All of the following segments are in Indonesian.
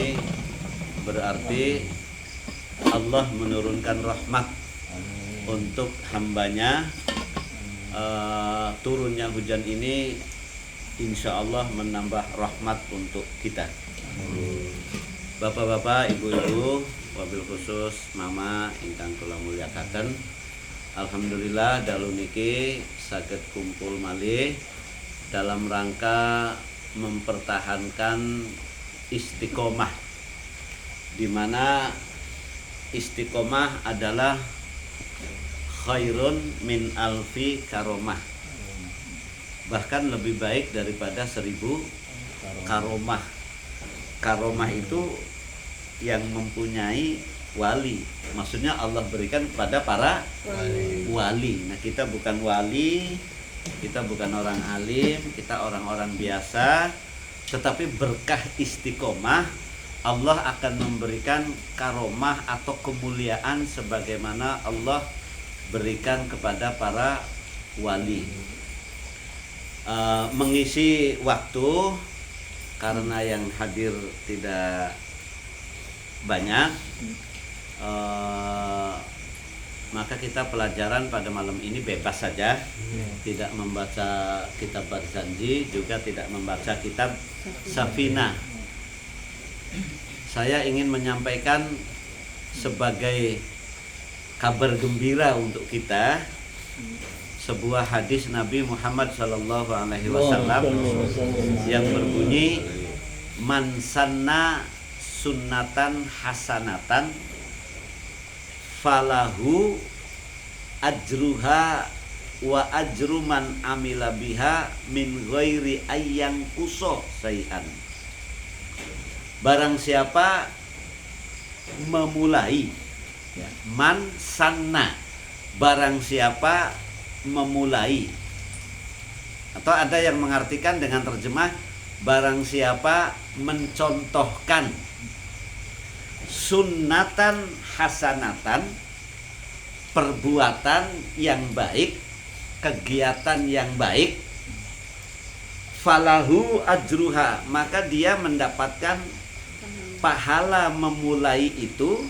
ini berarti Allah menurunkan rahmat untuk hambanya. Turunnya hujan ini insya Allah menambah rahmat untuk kita. Bapak-bapak, ibu-ibu, wabil khusus mama ingkang kula mulyakaken, alhamdulillah dalu niki saged kumpul malih dalam rangka mempertahankan istiqomah, di mana istiqomah adalah khairun min alfi karomah, bahkan lebih baik daripada 1000 karomah. Karomah itu yang mempunyai wali, maksudnya Allah berikan kepada para wali. Nah, kita bukan wali, kita bukan orang alim, kita orang-orang biasa, tetapi berkah istiqomah Allah akan memberikan karomah atau kemuliaan sebagaimana Allah berikan kepada para wali. Mengisi waktu karena yang hadir tidak banyak, maka kita pelajaran pada malam ini bebas saja, tidak membaca kitab Barzanji, juga tidak membaca kitab Safina. Saya ingin menyampaikan sebagai kabar gembira untuk kita sebuah hadis Nabi Muhammad SAW yang berbunyi, man sanna sunnatan hasanatan falahu ajruha wa ajru man amila biha min ghairi ayyang kuso sayan. Barang siapa memulai, man sanna, barang siapa memulai, atau ada yang mengartikan dengan terjemah barang siapa mencontohkan sunnatan hasanatan, perbuatan yang baik, kegiatan yang baik, falahu ajruha, maka dia mendapatkan pahala memulai itu,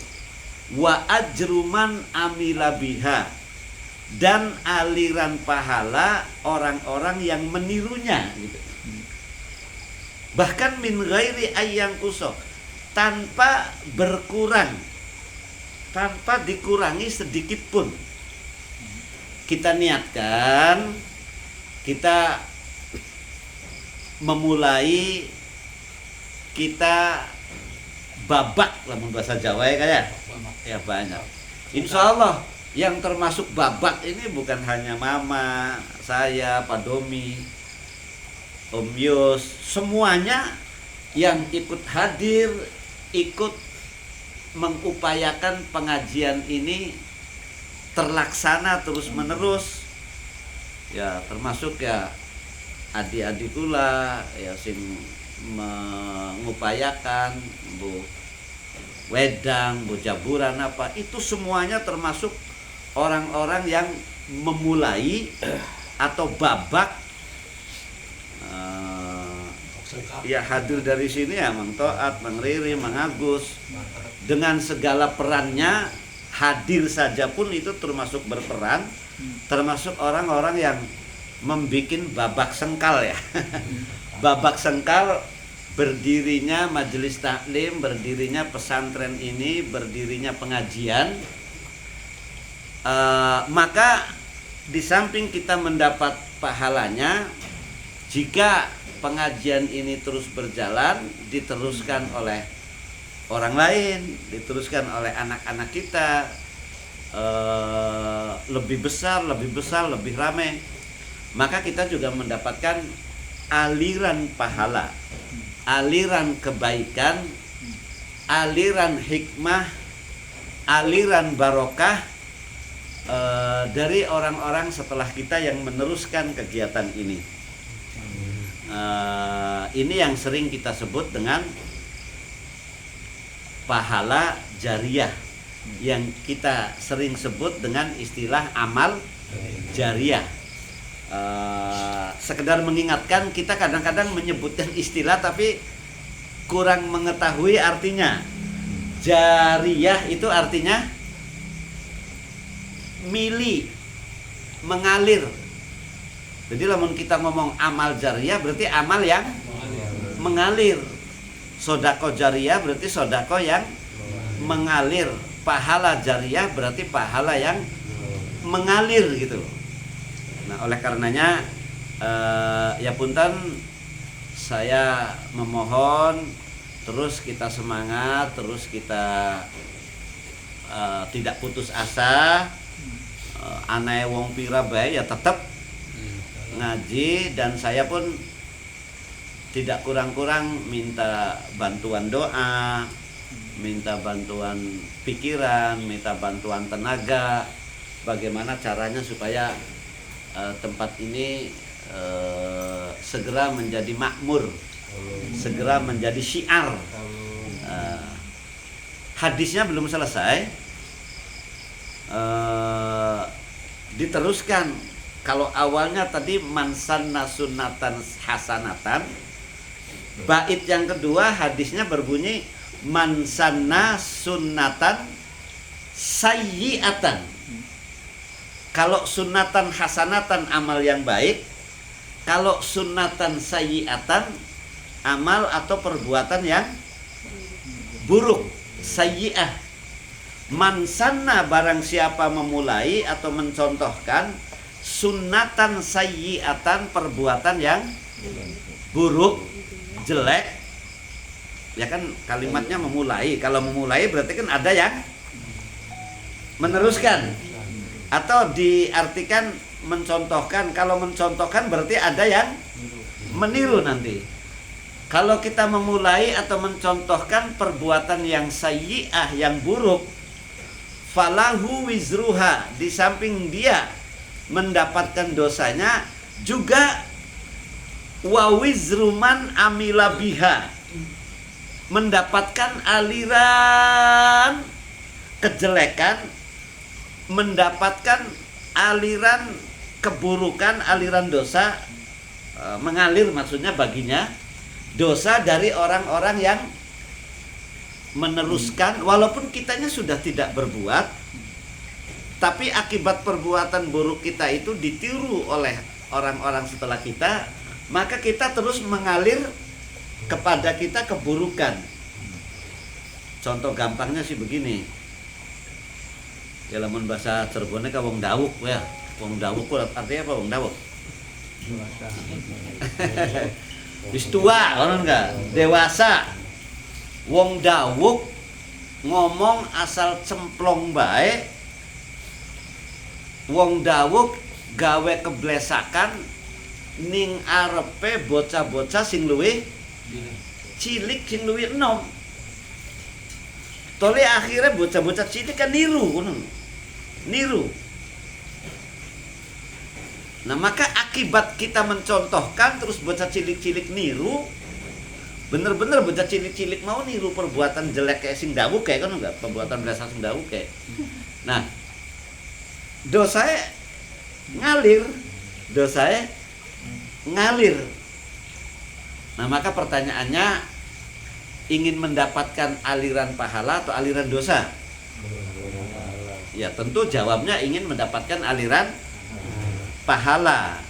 wa ajruman amila biha, dan aliran pahala orang-orang yang menirunya gitu. Bahkan min ghairi ayyang kuso, tanpa berkurang, tanpa dikurangi sedikit pun. Kita niatkan, kita memulai, kita babak lah bahasa Jawa ya kayak ya banyak. Insya Allah yang termasuk babak ini bukan hanya mama, saya, Pak Domi, Om Yus, semuanya yang ikut hadir, ikut mengupayakan pengajian ini terlaksana terus menerus. Ya termasuk ya adik-adik kula ya sing mengupayakan, Bu Wedang, Bu Jaburan apa, itu semuanya termasuk orang-orang yang memulai atau babak ya hadir dari sini ya Mang Toat, Mang Riri, Mang Agus, dengan segala perannya hadir saja pun itu termasuk berperan, termasuk orang-orang yang membikin babak sengkal ya. Babak sengkal berdirinya majelis taklim, berdirinya pesantren ini, berdirinya pengajian. Maka di samping kita mendapat pahalanya, jika pengajian ini terus berjalan, diteruskan oleh orang lain, diteruskan oleh anak-anak kita, lebih besar, lebih ramai, maka kita juga mendapatkan aliran pahala, aliran kebaikan, aliran hikmah, aliran barokah dari orang-orang setelah kita yang meneruskan kegiatan ini. Ini yang sering kita sebut dengan pahala jariyah, yang kita sering sebut dengan istilah amal jariyah. Sekedar mengingatkan, kita kadang-kadang menyebutkan istilah tapi kurang mengetahui artinya. Jariyah itu artinya mili, mengalir. Jadi lamun kita ngomong amal jariyah berarti amal yang mengalir. Sodako jariyah berarti sodako yang mengalir. Pahala jariyah berarti pahala yang mengalir gitu. Nah, oleh karenanya ya punten, saya memohon terus kita semangat, terus kita tidak putus asa. Aneh wong pira bae ya tetap ngaji, dan saya pun tidak kurang-kurang minta bantuan doa, minta bantuan pikiran, minta bantuan tenaga, bagaimana caranya supaya tempat ini segera menjadi makmur, segera menjadi syiar. Hadisnya belum selesai, diteruskan. Kalau awalnya tadi mansanna sunnatan hasanatan, bait yang kedua hadisnya berbunyi mansanna sunnatan sayyi'atan. Kalau sunnatan hasanatan amal yang baik, kalau sunnatan sayyi'atan amal atau perbuatan yang buruk, sayyi'ah. Mansanna barang siapa memulai atau mencontohkan sunnatan sayyi'atan perbuatan yang buruk, jelek. Ya kan kalimatnya memulai. Kalau memulai berarti kan ada yang meneruskan. Atau diartikan mencontohkan. Kalau mencontohkan berarti ada yang meniru nanti. Kalau kita memulai atau mencontohkan perbuatan yang sayyi'ah, yang buruk, falahu wizruha, di samping dia mendapatkan dosanya juga wa wizruman amila biha, mendapatkan aliran kejelekan, mendapatkan aliran keburukan, aliran dosa, mengalir maksudnya baginya dosa dari orang-orang yang meneruskan, walaupun kitanya sudah tidak berbuat, tapi akibat perbuatan buruk kita itu ditiru oleh orang-orang setelah kita, maka kita terus mengalir kepada kita keburukan. Contoh gampangnya sih begini. Ya lamun bahasa Cirebonnya ka wong dawuk ya. Wong dawuk artinya apa wong dawuk? Wis tua, orang enggak? Dewasa. Wong dawuk ngomong asal cemplong bae. Wong dawuk gawe keblesakan ning arepe bocah-bocah sing luwih cilik, sing luwih enom. Tole akhirnya bocah-bocah cilik kan niru ngono. Niru. Nah, maka akibat kita mencontohkan terus bocah cilik-cilik niru, bener-bener bocah cilik-cilik mau niru perbuatan jelek kayak sing dawuk kayak kan enggak, perbuatan biasa sing dawuk kayak. Nah, dosanya ngalir, dosanya ngalir. Nah, maka pertanyaannya, ingin mendapatkan aliran pahala atau aliran dosa? Ya, tentu jawabnya ingin mendapatkan aliran pahala.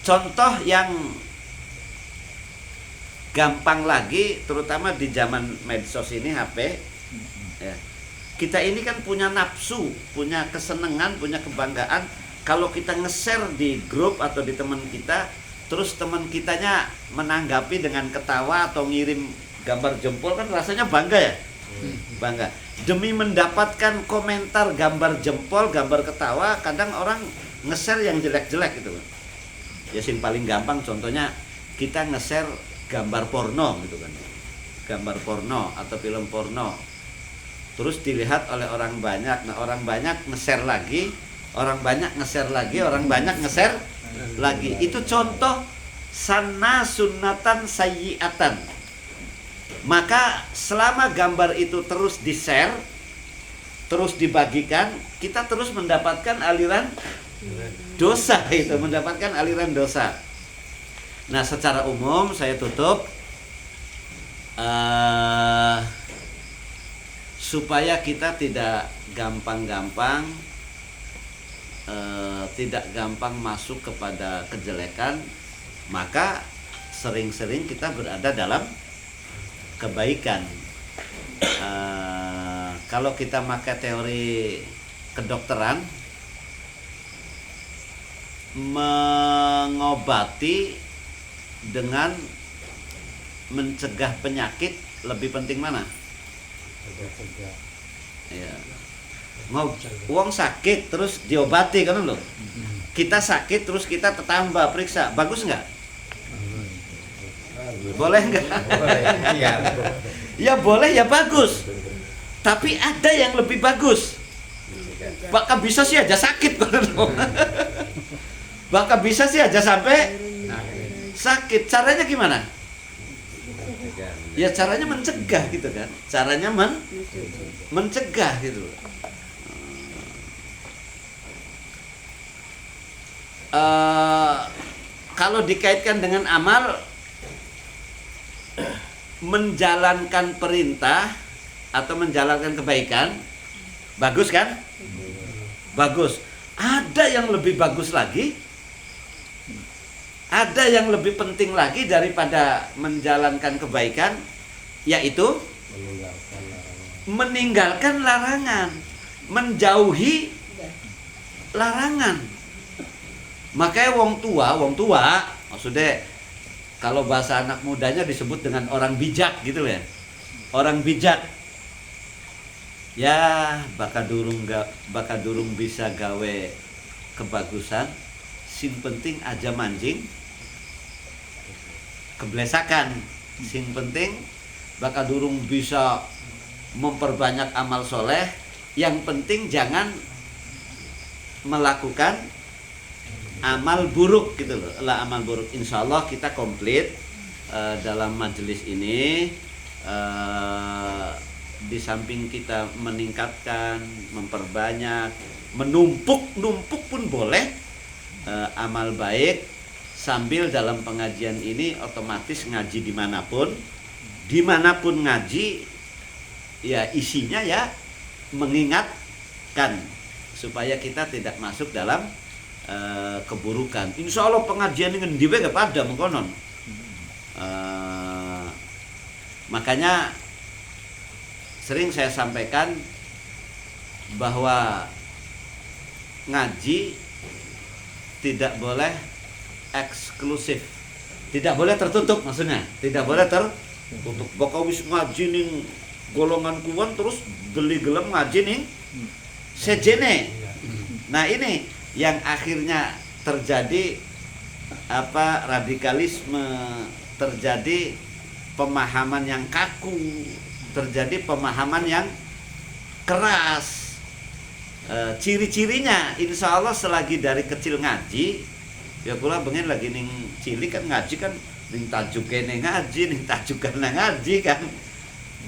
Contoh yang gampang lagi, terutama di zaman medsos ini, HP ya. Kita ini kan punya nafsu, punya kesenangan, punya kebanggaan. Kalau kita nge-share di grup atau di teman kita, terus teman kitanya menanggapi dengan ketawa atau ngirim gambar jempol, kan rasanya bangga ya? Bangga. Demi mendapatkan komentar gambar jempol, gambar ketawa, kadang orang nge-share yang jelek-jelek gitu. Ya sing paling gampang contohnya, kita nge-share gambar porno gitu kan. Gambar porno atau film porno. Terus dilihat oleh orang banyak. Nah, orang banyak nge-share lagi, orang banyak nge-share lagi, orang banyak nge-share lagi. Itu contoh sanna sunnatan sayyi'atan. Maka selama gambar itu terus di-share, terus dibagikan, kita terus mendapatkan aliran dosa itu, mendapatkan aliran dosa. Nah, secara umum saya tutup supaya kita tidak gampang-gampang tidak gampang masuk kepada kejelekan, maka sering-sering kita berada dalam kebaikan. Kalau kita pakai teori kedokteran, mengobati dengan mencegah penyakit lebih penting mana? Ya. Uang sakit terus diobati kan loh. Kita sakit terus kita tambah periksa, bagus nggak? Boleh nggak? Ya boleh ya bagus. Tapi ada yang lebih bagus. Bahkan bisa sih aja sakit kan loh. Bahkan bisa sih aja sampai sakit. Caranya gimana? Ya caranya mencegah gitu kan. Caranya mencegah gitu. Kalau dikaitkan dengan amal, menjalankan perintah atau menjalankan kebaikan, bagus kan? Bagus. Ada yang lebih bagus lagi, ada yang lebih penting lagi daripada menjalankan kebaikan, yaitu meninggalkan larangan, menjauhi larangan. Makanya wong tua, maksudnya kalau bahasa anak mudanya disebut dengan orang bijak gitu ya. Orang bijak. Ya, baka durung bisa gawe kebagusan, sing penting aja mancing keblesakan. Sing penting baka durung bisa memperbanyak amal soleh, yang penting jangan melakukan amal buruk gitu loh. Lah amal buruk, insya Allah kita komplit dalam majelis ini. Di samping kita meningkatkan, memperbanyak, menumpuk pun boleh amal baik, sambil dalam pengajian ini otomatis ngaji dimanapun ngaji ya isinya ya mengingatkan supaya kita tidak masuk dalam keburukan. Insya Allah pengajian ini ngendiwe gak pada mengkonon. Makanya sering saya sampaikan bahwa ngaji tidak boleh eksklusif, tidak boleh tertutup, maksudnya tidak boleh tertutup. Bakal wis ngaji ning golongan kuwan terus geli gelem ngaji ning sejene. Nah ini yang akhirnya terjadi radikalisme, terjadi pemahaman yang kaku, terjadi pemahaman yang keras. Ciri-cirinya insya Allah selagi dari kecil ngaji, ya kula pengen lagi ning cilik kan ngaji kan ning tajuk kene ngaji, ning tajuk kana ngaji kan.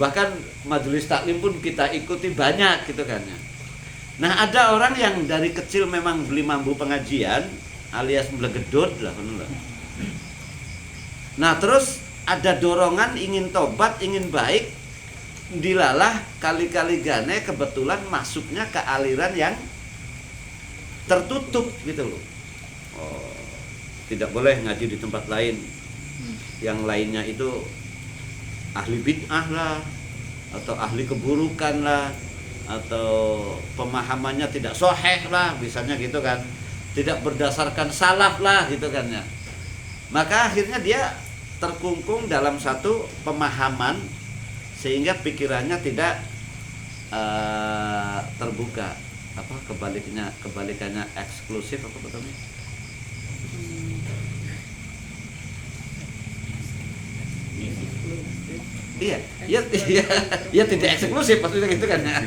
Bahkan majelis taklim pun kita ikuti banyak gitu kan. Nah ada orang yang dari kecil memang beli mambu pengajian alias belegedot lah. Nah terus ada dorongan ingin tobat, ingin baik, dilalah kali-kali gane kebetulan masuknya ke aliran yang tertutup gitu loh. Tidak boleh ngaji di tempat lain, yang lainnya itu ahli bid'ah lah, atau ahli keburukan lah, atau pemahamannya tidak sahih lah, misalnya gitu kan, tidak berdasarkan salaf lah gitu kan ya. Maka akhirnya dia terkungkung dalam satu pemahaman sehingga pikirannya tidak terbuka. Kebalikannya eksklusif apa betulnya? Iya, tidak eksklusif maksudnya gitu kan ya.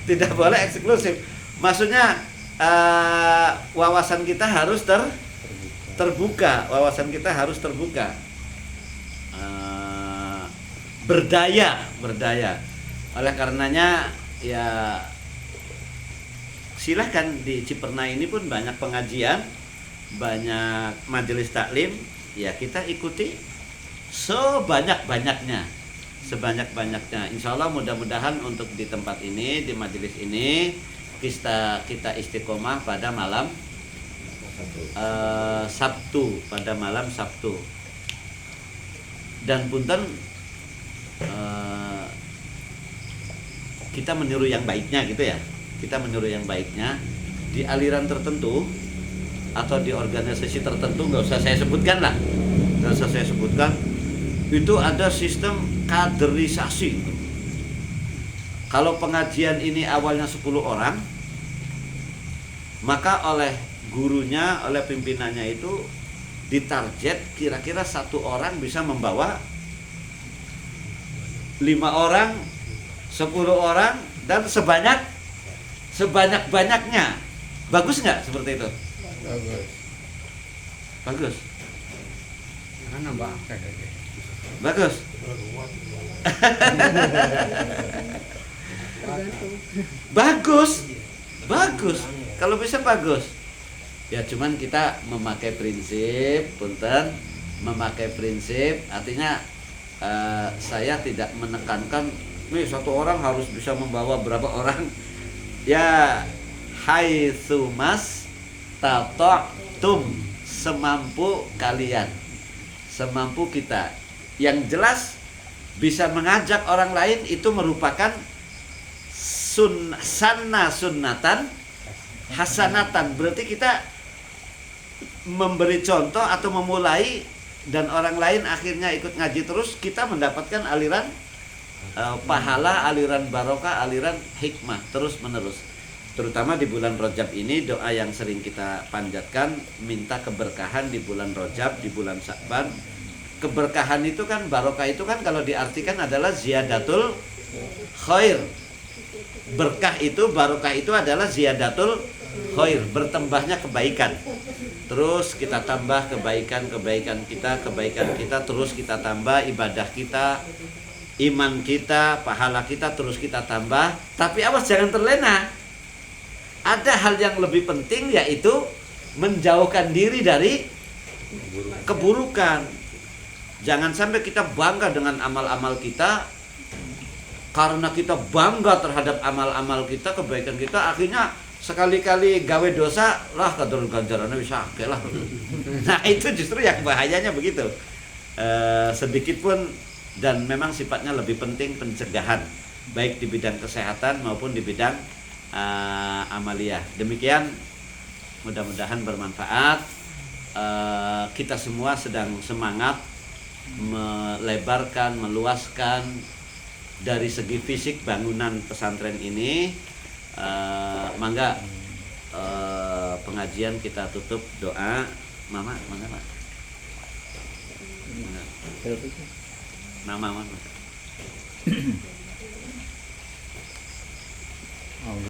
Tidak boleh eksklusif. Maksudnya wawasan kita harus terbuka, wawasan kita harus terbuka. Berdaya. Oleh karenanya ya silahkan di Ciperna ini pun banyak pengajian, banyak majelis taklim ya kita ikuti sebanyak-banyaknya. Insya Allah mudah-mudahan untuk di tempat ini, di majelis ini kita istiqomah pada malam Sabtu, dan punten kita meniru yang baiknya gitu ya. Kita meniru yang baiknya di aliran tertentu atau di organisasi tertentu, nggak usah saya sebutkan. Itu ada sistem kaderisasi. Kalau pengajian ini awalnya 10 orang, maka oleh gurunya, oleh pimpinannya itu ditarget kira-kira 1 orang bisa membawa 5 orang, 10 orang, dan sebanyak-banyaknya. Bagus nggak seperti itu? Bagus. Bagus. Bagus. Kalau bisa bagus. Ya cuman kita memakai prinsip, artinya saya tidak menekankan nih 1 orang harus bisa membawa berapa orang. Ya haitsumas tata'tum, semampu kalian, semampu kita. Yang jelas bisa mengajak orang lain itu merupakan sunnatan hasanatan. Berarti kita memberi contoh atau memulai, dan orang lain akhirnya ikut ngaji terus, kita mendapatkan aliran pahala, aliran barokah, aliran hikmah terus menerus. Terutama di bulan Rajab ini, doa yang sering kita panjatkan, minta keberkahan di bulan Rajab, di bulan Sya'ban. Keberkahan itu kan, barokah itu kan kalau diartikan adalah ziyadatul khair. Berkah itu, barokah itu adalah ziyadatul khair, bertambahnya kebaikan. Terus kita tambah kebaikan kita, terus kita tambah ibadah kita, iman kita, pahala kita terus kita tambah. Tapi awas jangan terlena. Ada hal yang lebih penting, yaitu menjauhkan diri dari keburukan. Jangan sampai kita bangga dengan amal-amal kita. Karena kita bangga terhadap amal-amal kita, kebaikan kita, akhirnya sekali-kali gawe dosa lah kadang ganjarannya bisa akeh lah. Nah itu justru yang bahayanya begitu. Sedikit pun, dan memang sifatnya lebih penting pencegahan, baik di bidang kesehatan maupun di bidang amaliyah. Demikian, mudah-mudahan bermanfaat. Kita semua sedang semangat melebarkan, meluaskan dari segi fisik bangunan pesantren ini. Mangga pengajian kita tutup doa. Mama, mangga Pak. Nama Mama.